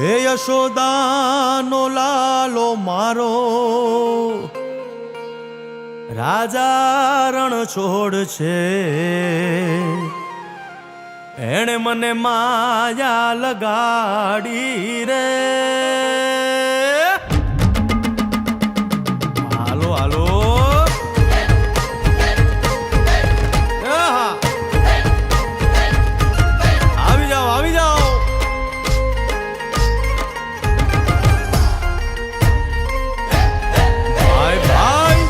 હે યશોદાનો લાલો મારો, રાજા રણ છોડ છે. એણે મને માયા લગાડી રે. હાલો હાલો આવી જાઓ આવી જાઓ. ભાઈ ભાઈ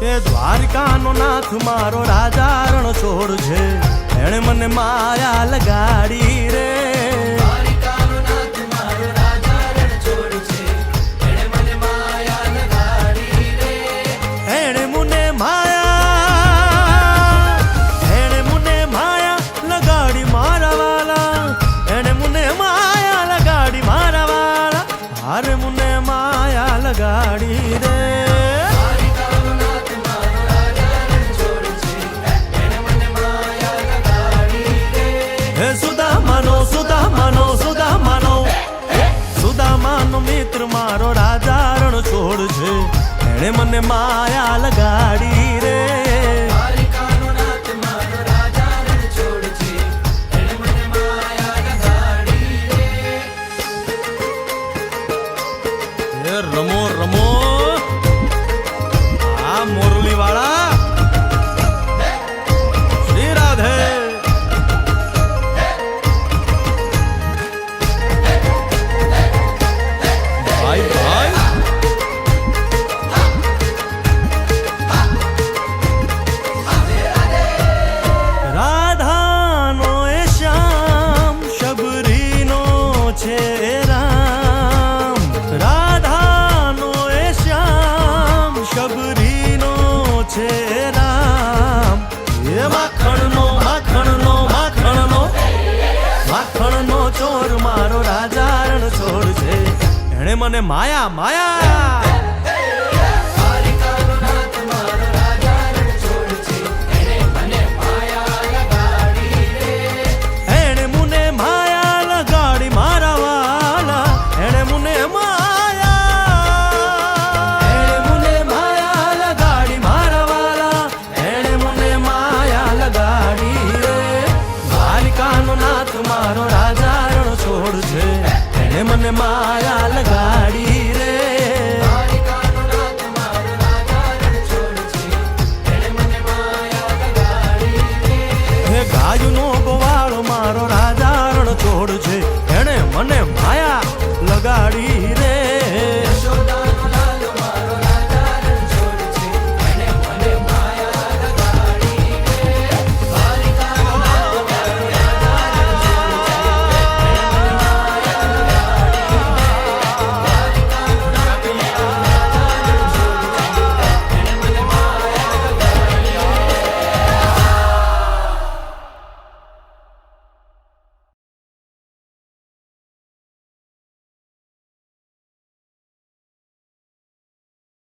એ દ્વારકાનો નાથ મારો રાજા રણ છોડ છે. એણે મને માયા લગાડી રે. અરે મુને માયા લગાડી રે. હે સુદામાનો સુદામાનો સુદામાનો સુદામાનો મિત્ર મારો રાજા રણ છોડ છે. એણે મને માયા લગાડી રે. રમો રમો આ મોરલી વાળા શ્રી રાધે. ભાઈ ભાઈ રાધાનો એ શ્યામ શબરીનો છે રામ. રાધાનો એ શ્યામ શબરીનો છે રામ. એ માખણનો માખણનો માખણનો માખણનો ચોર મારો રાજા રણ છોડ છે. એણે મને માયા માયા મારો રાજા રણ છોડ છે. એને મને માયા લગાડી રે. હે ગાયનો ગોવાળ મારો રાજા રણ છોડ છે. એને મને માયા લગાડી